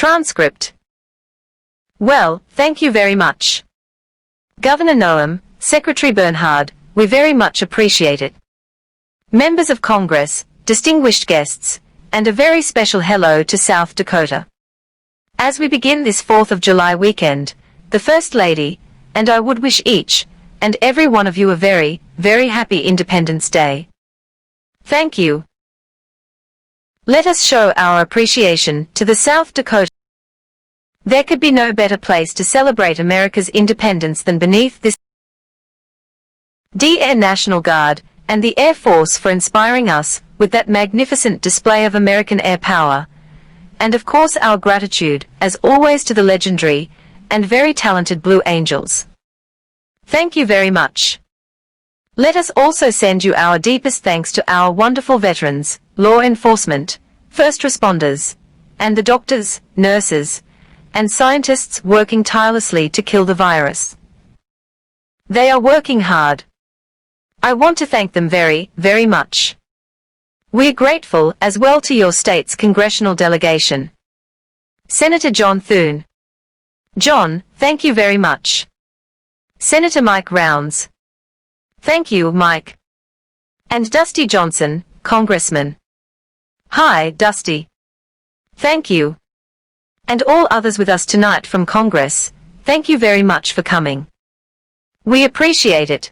Transcript. Well, thank you very much. Governor Noam, Secretary Bernhard, we very much appreciate it. Members of Congress, distinguished guests, and a very special hello to South Dakota. As we begin this 4th of July weekend, the First Lady, and I would wish each and every one of you a very, very happy Independence Day. Thank you. Let us show our appreciation to the South Dakota. There could be no better place to celebrate America's independence than beneath this. Dear National Guard and the Air Force for inspiring us with that magnificent display of American air power, and of course our gratitude, as always, to the legendary and very talented Blue Angels. Thank you very much. Let us also send you our deepest thanks to our wonderful veterans, law enforcement, first responders, and the doctors, nurses, and scientists working tirelessly to kill the virus. They are working hard. I want to thank them very, very much. We're grateful as well to your state's congressional delegation. Senator John Thune. John, thank you very much. Senator Mike Rounds. Thank you, Mike. And Dusty Johnson, Congressman. Hi, Dusty. Thank you. And all others with us tonight from Congress, thank you very much for coming. We appreciate it.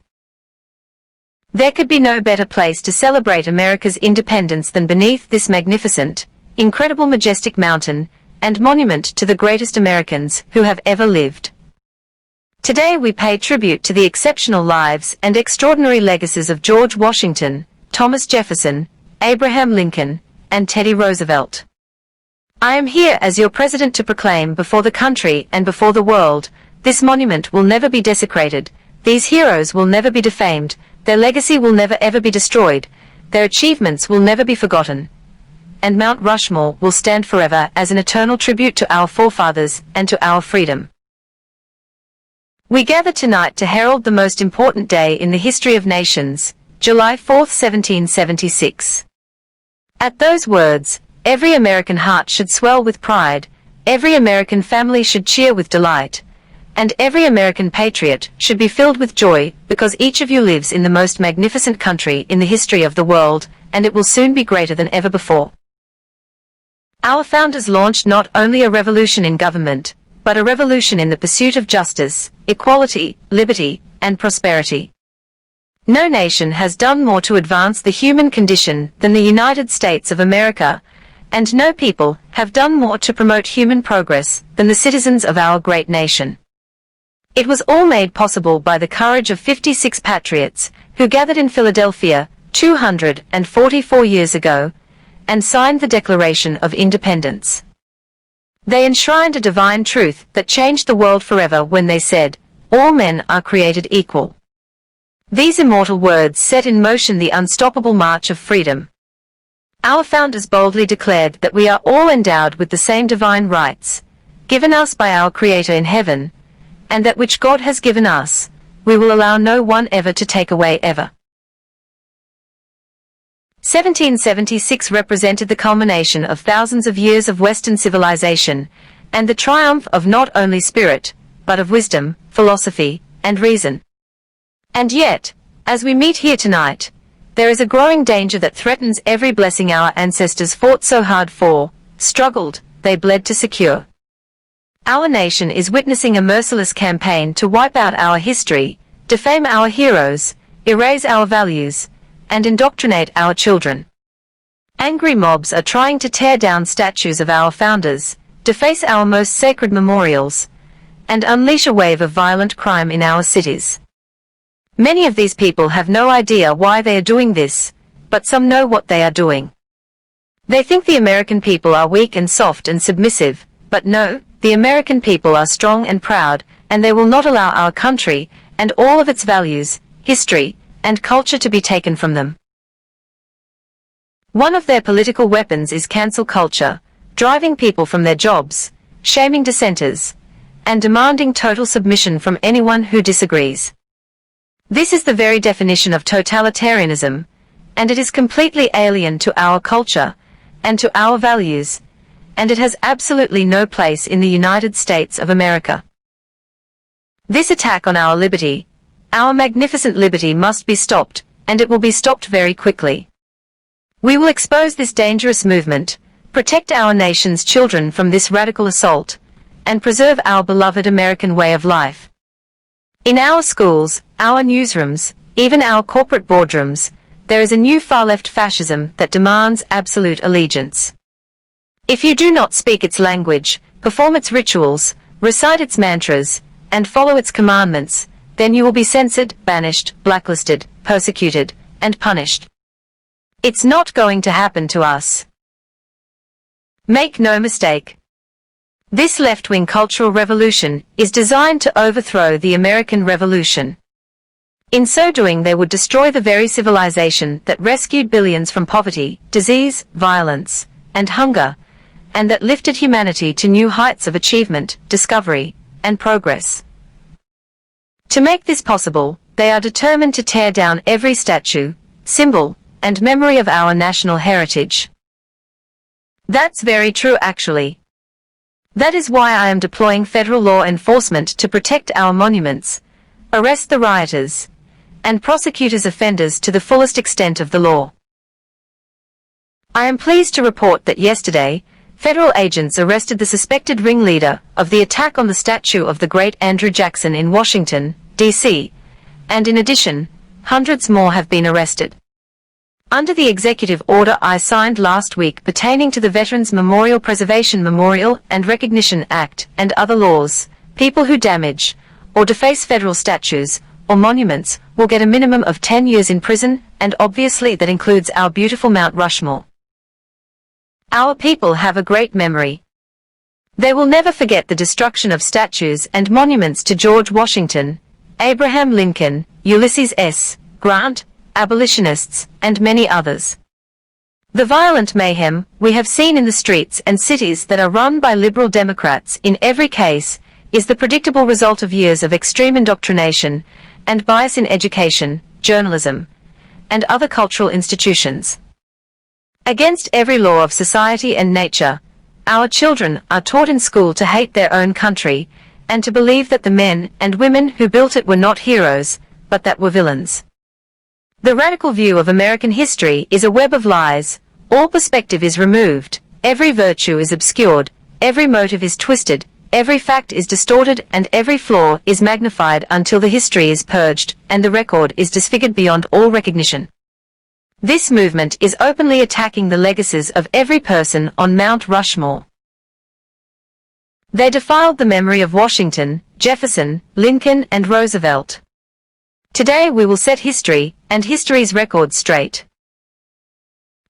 There could be no better place to celebrate America's independence than beneath this magnificent, incredible, majestic mountain and monument to the greatest Americans who have ever lived. Today we pay tribute to the exceptional lives and extraordinary legacies of George Washington, Thomas Jefferson, Abraham Lincoln, and Teddy Roosevelt. I am here as your president to proclaim before the country and before the world, this monument will never be desecrated, these heroes will never be defamed, their legacy will never ever be destroyed, their achievements will never be forgotten, and Mount Rushmore will stand forever as an eternal tribute to our forefathers and to our freedom. We gather tonight to herald the most important day in the history of nations, July 4, 1776. At those words, every American heart should swell with pride, every American family should cheer with delight, and every American patriot should be filled with joy, because each of you lives in the most magnificent country in the history of the world, and it will soon be greater than ever before. Our founders launched not only a revolution in government, but a revolution in the pursuit of justice, equality, liberty, and prosperity. No nation has done more to advance the human condition than the United States of America, and no people have done more to promote human progress than the citizens of our great nation. It was all made possible by the courage of 56 patriots who gathered in Philadelphia 244 years ago and signed the Declaration of Independence. They enshrined a divine truth that changed the world forever when they said, "All men are created equal." These immortal words set in motion the unstoppable march of freedom. Our founders boldly declared that we are all endowed with the same divine rights, given us by our Creator in heaven, and that which God has given us, we will allow no one ever to take away ever. 1776 represented the culmination of thousands of years of Western civilization, and the triumph of not only spirit, but of wisdom, philosophy, and reason. And yet, as we meet here tonight, there is a growing danger that threatens every blessing our ancestors fought so hard for, struggled, they bled to secure. Our nation is witnessing a merciless campaign to wipe out our history, defame our heroes, erase our values, and indoctrinate our children. Angry mobs are trying to tear down statues of our founders, deface our most sacred memorials, and unleash a wave of violent crime in our cities. Many of these people have no idea why they are doing this, but some know what they are doing. They think the American people are weak and soft and submissive, but no, the American people are strong and proud, and they will not allow our country and all of its values, history, and culture to be taken from them. One of their political weapons is cancel culture, driving people from their jobs, shaming dissenters, and demanding total submission from anyone who disagrees. This is the very definition of totalitarianism, and it is completely alien to our culture and to our values, and it has absolutely no place in the United States of America. This attack on our liberty, our magnificent liberty, must be stopped, and it will be stopped very quickly. We will expose this dangerous movement, protect our nation's children from this radical assault, and preserve our beloved American way of life. In our schools, our newsrooms, even our corporate boardrooms, there is a new far-left fascism that demands absolute allegiance. If you do not speak its language, perform its rituals, recite its mantras, and follow its commandments, then you will be censored, banished, blacklisted, persecuted, and punished. It's not going to happen to us. Make no mistake. This left-wing cultural revolution is designed to overthrow the American Revolution. In so doing, they would destroy the very civilization that rescued billions from poverty, disease, violence, and hunger, and that lifted humanity to new heights of achievement, discovery, and progress. To make this possible, they are determined to tear down every statue, symbol, and memory of our national heritage. That's very true, actually. That is why I am deploying federal law enforcement to protect our monuments, arrest the rioters, and prosecute as offenders to the fullest extent of the law. I am pleased to report that yesterday, federal agents arrested the suspected ringleader of the attack on the statue of the great Andrew Jackson in Washington, D.C., and in addition, hundreds more have been arrested. Under the executive order I signed last week pertaining to the Veterans Memorial Preservation Memorial and Recognition Act and other laws, people who damage or deface federal statues or monuments will get a minimum of 10 years in prison, and obviously that includes our beautiful Mount Rushmore. Our people have a great memory. They will never forget the destruction of statues and monuments to George Washington, Abraham Lincoln, Ulysses S. Grant, abolitionists, and many others. The violent mayhem we have seen in the streets and cities that are run by liberal Democrats in every case is the predictable result of years of extreme indoctrination and bias in education, journalism, and other cultural institutions. Against every law of society and nature, our children are taught in school to hate their own country and to believe that the men and women who built it were not heroes, but that were villains. The radical view of American history is a web of lies. All perspective is removed, every virtue is obscured, every motive is twisted, every fact is distorted, and every flaw is magnified until the history is purged and the record is disfigured beyond all recognition. This movement is openly attacking the legacies of every person on Mount Rushmore. They defiled the memory of Washington, Jefferson, Lincoln, and Roosevelt. Today we will set history and history's record straight.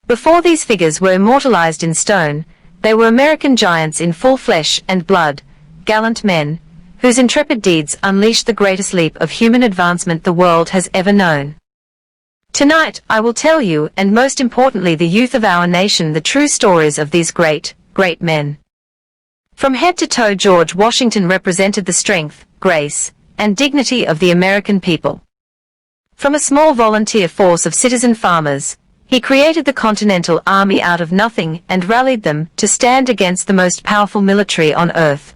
Before these figures were immortalized in stone, they were American giants in full flesh and blood, gallant men, whose intrepid deeds unleashed the greatest leap of human advancement the world has ever known. Tonight I will tell you, and most importantly the youth of our nation, the true stories of these great, great men. From head to toe, George Washington represented the strength, grace, and dignity of the American people. From a small volunteer force of citizen farmers, he created the Continental Army out of nothing and rallied them to stand against the most powerful military on earth.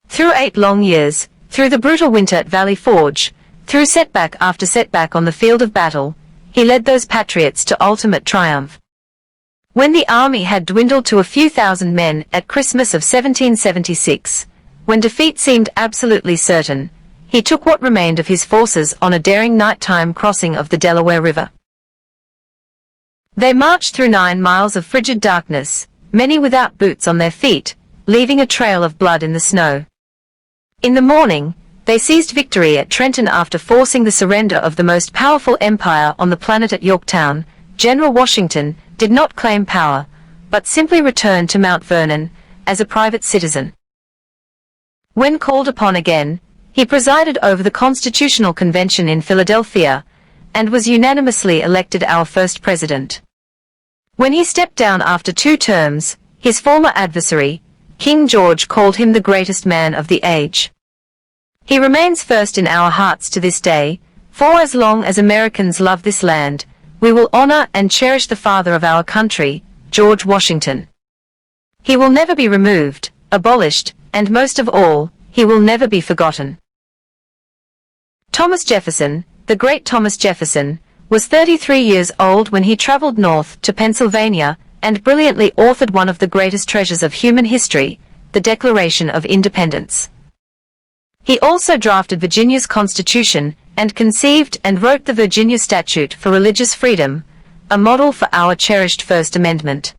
Through 8 long years, through the brutal winter at Valley Forge, through setback after setback on the field of battle, he led those patriots to ultimate triumph. When the army had dwindled to a few thousand men at Christmas of 1776, when defeat seemed absolutely certain, he took what remained of his forces on a daring nighttime crossing of the Delaware River. They marched through 9 miles of frigid darkness, many without boots on their feet, leaving a trail of blood in the snow. In the morning, they seized victory at Trenton after forcing the surrender of the most powerful empire on the planet at Yorktown. General Washington did not claim power, but simply returned to Mount Vernon as a private citizen. When called upon again, he presided over the Constitutional Convention in Philadelphia and was unanimously elected our first president. When he stepped down after 2 terms, his former adversary, King George, called him the greatest man of the age. He remains first in our hearts to this day, for as long as Americans love this land, we will honor and cherish the father of our country, George Washington. He will never be removed, abolished, and most of all, he will never be forgotten. Thomas Jefferson, the great Thomas Jefferson, was 33 years old when he traveled north to Pennsylvania and brilliantly authored one of the greatest treasures of human history, the Declaration of Independence. He also drafted Virginia's Constitution and conceived and wrote the Virginia Statute for Religious Freedom, a model for our cherished First Amendment.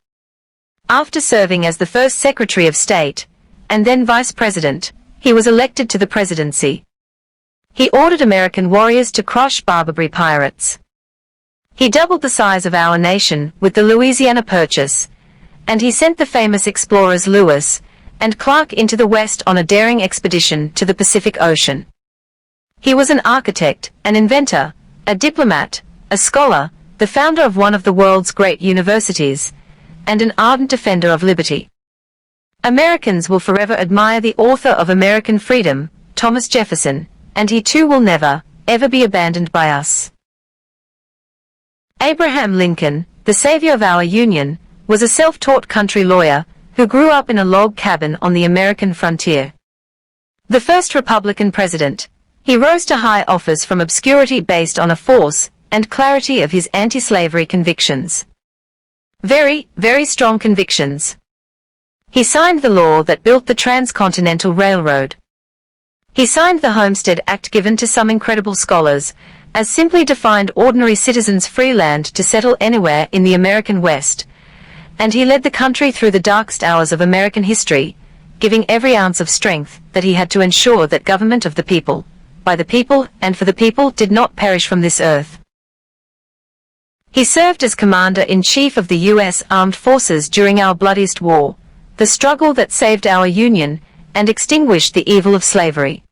After serving as the first Secretary of State, and then Vice President, he was elected to the presidency. He ordered American warriors to crush Barbary pirates. He doubled the size of our nation with the Louisiana Purchase, and he sent the famous explorers Lewis and Clark into the West on a daring expedition to the Pacific Ocean. He was an architect, an inventor, a diplomat, a scholar, the founder of one of the world's great universities, and an ardent defender of liberty. Americans will forever admire the author of American freedom, Thomas Jefferson, and he too will never, ever be abandoned by us. Abraham Lincoln, the savior of our Union, was a self-taught country lawyer who grew up in a log cabin on the American frontier. The first Republican president, he rose to high office from obscurity based on a force and clarity of his anti-slavery convictions. Very, very strong convictions. He signed the law that built the Transcontinental Railroad. He signed the Homestead Act, given to some incredible scholars as simply defined ordinary citizens free land to settle anywhere in the American West, and he led the country through the darkest hours of American history, giving every ounce of strength that he had to ensure that government of the people, by the people and for the people, did not perish from this earth. He served as Commander-in-Chief of the U.S. Armed Forces during our bloodiest war, the struggle that saved our Union and extinguished the evil of slavery.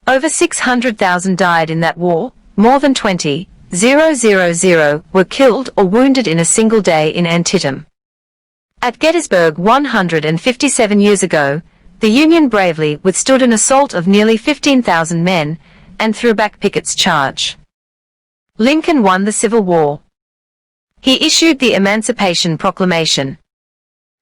Over 600,000 died in that war, more than 20,000 were killed or wounded in a single day in Antietam. At Gettysburg 157 years ago, the Union bravely withstood an assault of nearly 15,000 men and threw back Pickett's charge. Lincoln won the Civil War. He issued the Emancipation Proclamation.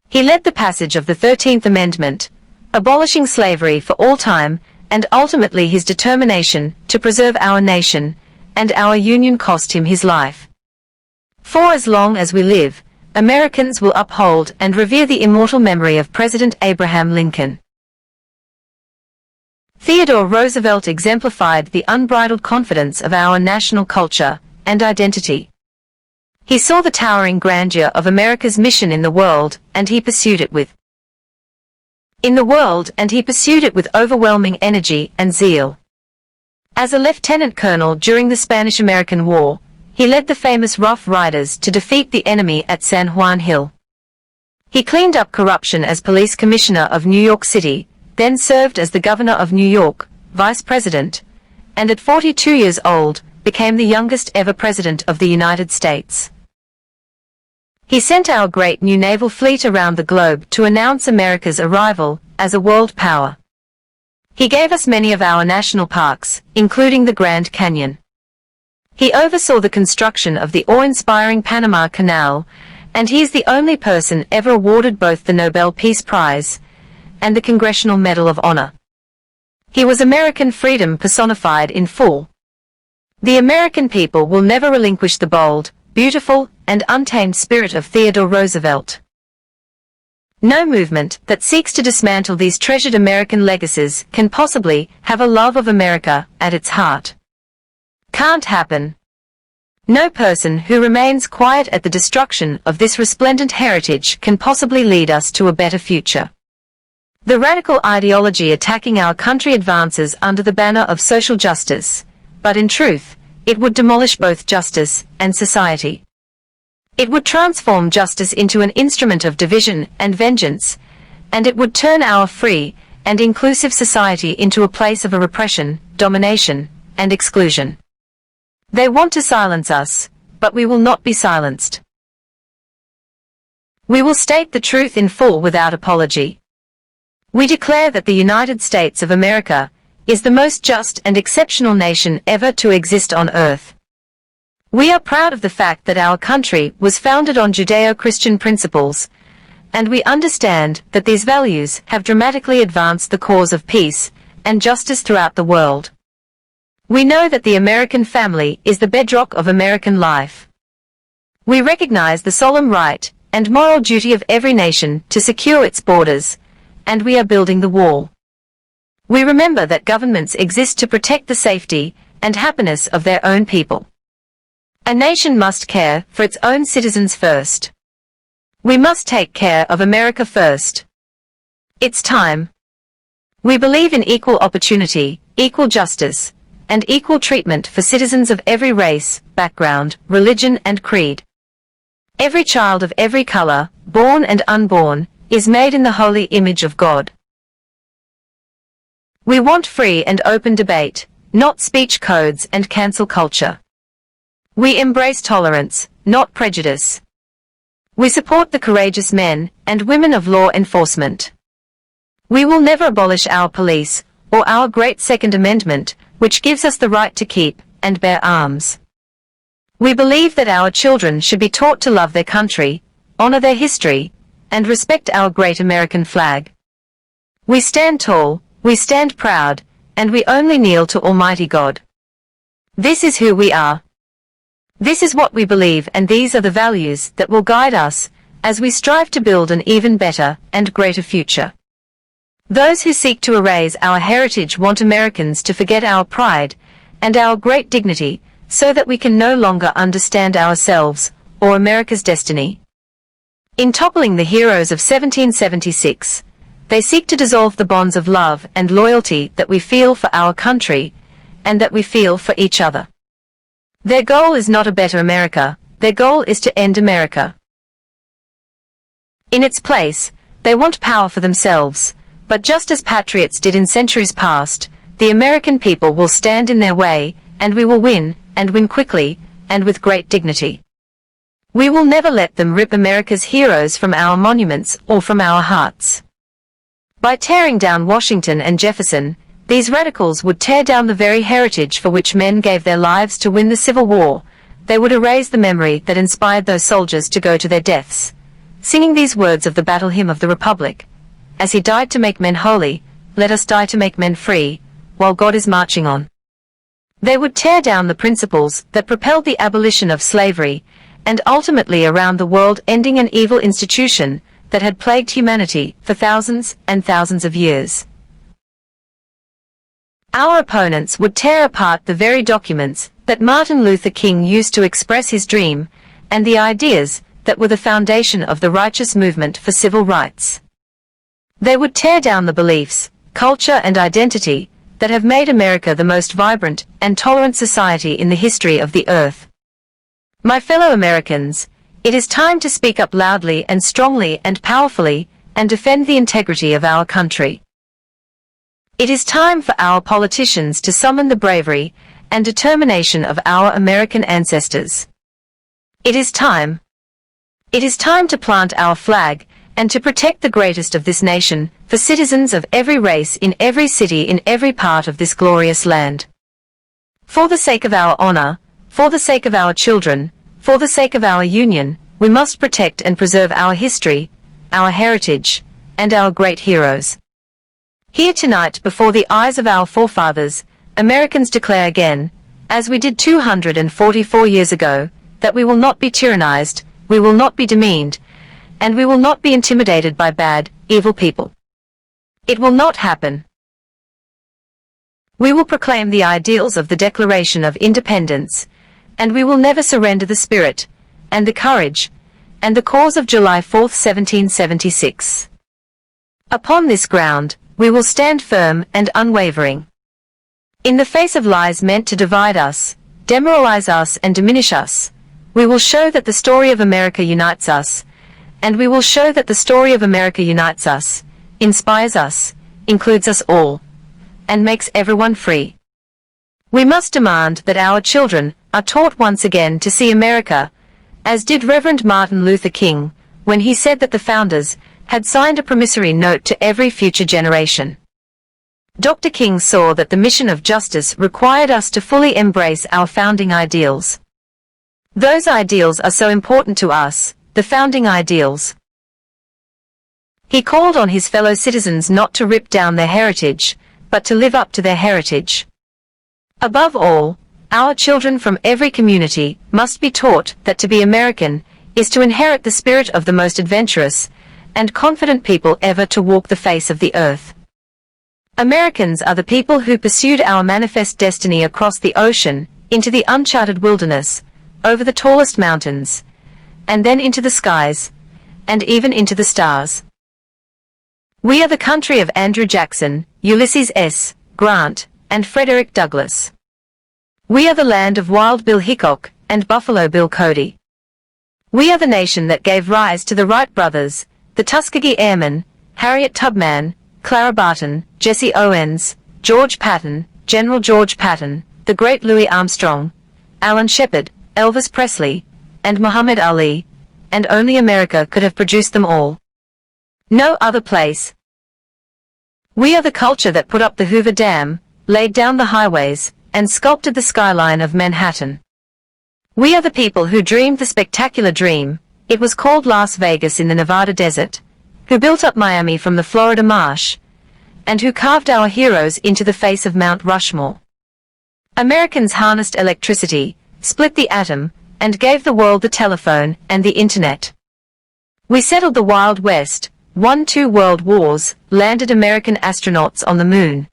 He led the passage of the 13th Amendment, abolishing slavery for all time, and ultimately his determination to preserve our nation and our Union cost him his life. For as long as we live, Americans will uphold and revere the immortal memory of President Abraham Lincoln. Theodore Roosevelt exemplified the unbridled confidence of our national culture and identity. He saw the towering grandeur of America's mission in the world, and he pursued it with overwhelming energy and zeal. As a lieutenant colonel during the Spanish-American War, he led the famous Rough Riders to defeat the enemy at San Juan Hill. He cleaned up corruption as police commissioner of New York City, then served as the governor of New York, vice president, and at 42 years old, became the youngest ever president of the United States. He sent our great new naval fleet around the globe to announce America's arrival as a world power. He gave us many of our national parks, including the Grand Canyon. He oversaw the construction of the awe-inspiring Panama Canal, and he is the only person ever awarded both the Nobel Peace Prize and the Congressional Medal of Honor. He was American freedom personified in full. The American people will never relinquish the bold, beautiful, and untamed spirit of Theodore Roosevelt. No movement that seeks to dismantle these treasured American legacies can possibly have a love of America at its heart. Can't happen. No person who remains quiet at the destruction of this resplendent heritage can possibly lead us to a better future. The radical ideology attacking our country advances under the banner of social justice, but in truth, it would demolish both justice and society. It would transform justice into an instrument of division and vengeance, and it would turn our free and inclusive society into a place of repression, domination, and exclusion. They want to silence us, but we will not be silenced. We will state the truth in full without apology. We declare that the United States of America is the most just and exceptional nation ever to exist on earth. We are proud of the fact that our country was founded on Judeo-Christian principles, and we understand that these values have dramatically advanced the cause of peace and justice throughout the world. We know that the American family is the bedrock of American life. We recognize the solemn right and moral duty of every nation to secure its borders, and we are building the wall. We remember that governments exist to protect the safety and happiness of their own people. A nation must care for its own citizens first. We must take care of America first. It's time. We believe in equal opportunity, equal justice, and equal treatment for citizens of every race, background, religion, and creed. Every child of every color, born and unborn, is made in the holy image of God. We want free and open debate, not speech codes and cancel culture. We embrace tolerance, not prejudice. We support the courageous men and women of law enforcement. We will never abolish our police or our great Second Amendment, which gives us the right to keep and bear arms. We believe that our children should be taught to love their country, honor their history, and respect our great American flag. We stand tall, we stand proud, and we only kneel to Almighty God. This is who we are. This is what we believe, and these are the values that will guide us as we strive to build an even better and greater future. Those who seek to erase our heritage want Americans to forget our pride and our great dignity so that we can no longer understand ourselves or America's destiny. In toppling the heroes of 1776, they seek to dissolve the bonds of love and loyalty that we feel for our country and that we feel for each other. Their goal is not a better America, their goal is to end America. In its place, they want power for themselves. But just as patriots did in centuries past, the American people will stand in their way, and we will win, and win quickly, and with great dignity. We will never let them rip America's heroes from our monuments or from our hearts. By tearing down Washington and Jefferson, these radicals would tear down the very heritage for which men gave their lives to win the Civil War. They would erase the memory that inspired those soldiers to go to their deaths, singing these words of the battle hymn of the Republic. As he died to make men holy, let us die to make men free, while God is marching on. They would tear down the principles that propelled the abolition of slavery, and ultimately around the world ending an evil institution that had plagued humanity for thousands and thousands of years. Our opponents would tear apart the very documents that Martin Luther King used to express his dream, and the ideas that were the foundation of the righteous movement for civil rights. They would tear down the beliefs, culture, and identity that have made America the most vibrant and tolerant society in the history of the earth. My fellow Americans, it is time to speak up loudly and strongly and powerfully and defend the integrity of our country. It is time for our politicians to summon the bravery and determination of our American ancestors. It is time. It is time to plant our flag and to protect the greatest of this nation, for citizens of every race in every city in every part of this glorious land. For the sake of our honor, for the sake of our children, for the sake of our union, we must protect and preserve our history, our heritage, and our great heroes. Here tonight, before the eyes of our forefathers, Americans declare again, as we did 244 years ago, that we will not be tyrannized, we will not be demeaned, and we will not be intimidated by bad, evil people. It will not happen. We will proclaim the ideals of the Declaration of Independence, and we will never surrender the spirit, and the courage, and the cause of July 4, 1776. Upon this ground, we will stand firm and unwavering. In the face of lies meant to divide us, demoralize us, and diminish us, we will show that the story of America unites us, and we will show that the story of America unites us, inspires us, includes us all, and makes everyone free. We must demand that our children are taught once again to see America, as did Reverend Martin Luther King, when he said that the founders had signed a promissory note to every future generation. Dr. King saw that the mission of justice required us to fully embrace our founding ideals. Those ideals are so important to us, the founding ideals. He called on his fellow citizens not to rip down their heritage, but to live up to their heritage. Above all, our children from every community must be taught that to be American is to inherit the spirit of the most adventurous and confident people ever to walk the face of the earth. Americans are the people who pursued our manifest destiny across the ocean, into the uncharted wilderness, over the tallest mountains, and then into the skies, and even into the stars. We are the country of Andrew Jackson, Ulysses S. Grant, and Frederick Douglass. We are the land of Wild Bill Hickok and Buffalo Bill Cody. We are the nation that gave rise to the Wright brothers, the Tuskegee Airmen, Harriet Tubman, Clara Barton, Jesse Owens, George Patton, General George Patton, the great Louis Armstrong, Alan Shepard, Elvis Presley, and Muhammad Ali, and only America could have produced them all. No other place. We are the culture that put up the Hoover Dam, laid down the highways, and sculpted the skyline of Manhattan. We are the people who dreamed the spectacular dream, it was called Las Vegas in the Nevada desert, who built up Miami from the Florida marsh, and who carved our heroes into the face of Mount Rushmore. Americans harnessed electricity, split the atom, and gave the world the telephone and the internet. We settled the Wild West, won 2 world wars, landed American astronauts on the moon.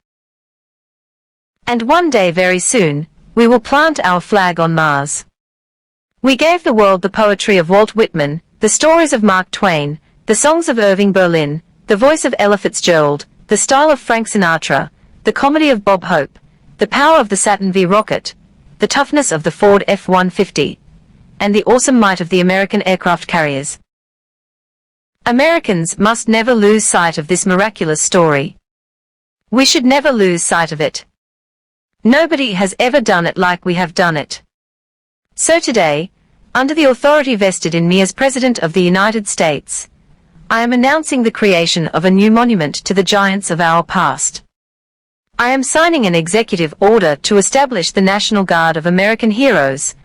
And one day very soon, we will plant our flag on Mars. We gave the world the poetry of Walt Whitman, the stories of Mark Twain, the songs of Irving Berlin, the voice of Ella Fitzgerald, the style of Frank Sinatra, the comedy of Bob Hope, the power of the Saturn V rocket, the toughness of the Ford F-150, and the awesome might of the American aircraft carriers. Americans must never lose sight of this miraculous story. We should never lose sight of it. Nobody has ever done it like we have done it. So today, under the authority vested in me as President of the United States, I am announcing the creation of a new monument to the giants of our past. I am signing an executive order to establish the National Guard of American Heroes,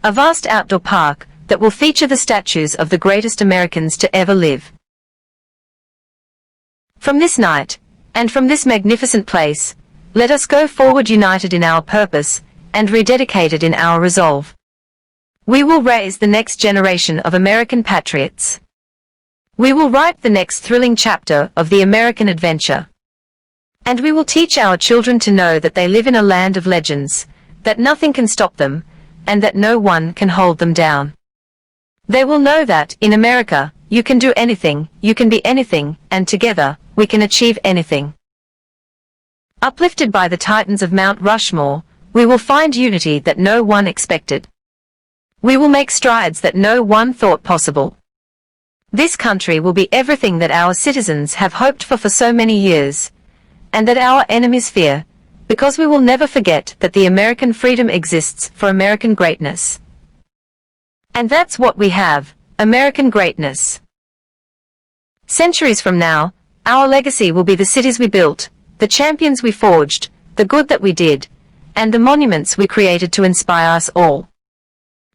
a vast outdoor park that will feature the statues of the greatest Americans to ever live. From this night, and from this magnificent place, let us go forward united in our purpose, and rededicated in our resolve. We will raise the next generation of American patriots. We will write the next thrilling chapter of the American adventure. And we will teach our children to know that they live in a land of legends, that nothing can stop them, and that no one can hold them down. They will know that, in America, you can do anything, you can be anything, and together, we can achieve anything. Uplifted by the titans of Mount Rushmore, we will find unity that no one expected. We will make strides that no one thought possible. This country will be everything that our citizens have hoped for so many years, and that our enemies fear, because we will never forget that the American freedom exists for American greatness. And that's what we have, American greatness. Centuries from now, our legacy will be the cities we built, the champions we forged, the good that we did, and the monuments we created to inspire us all.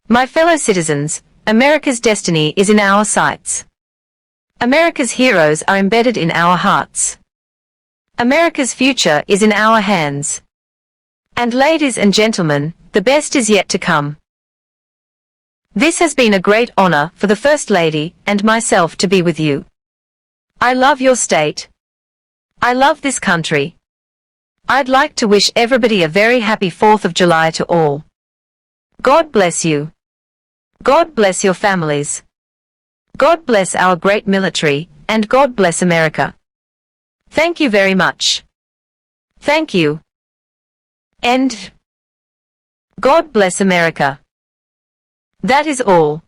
My fellow citizens, America's destiny is in our sights. America's heroes are embedded in our hearts. America's future is in our hands. And ladies and gentlemen, the best is yet to come. This has been a great honor for the First Lady and myself to be with you. I love your state. I love this country. I'd like to wish everybody a very happy 4th of July to all. God bless you. God bless your families. God bless our great military, and God bless America. Thank you very much. Thank you. And God bless America. That is all.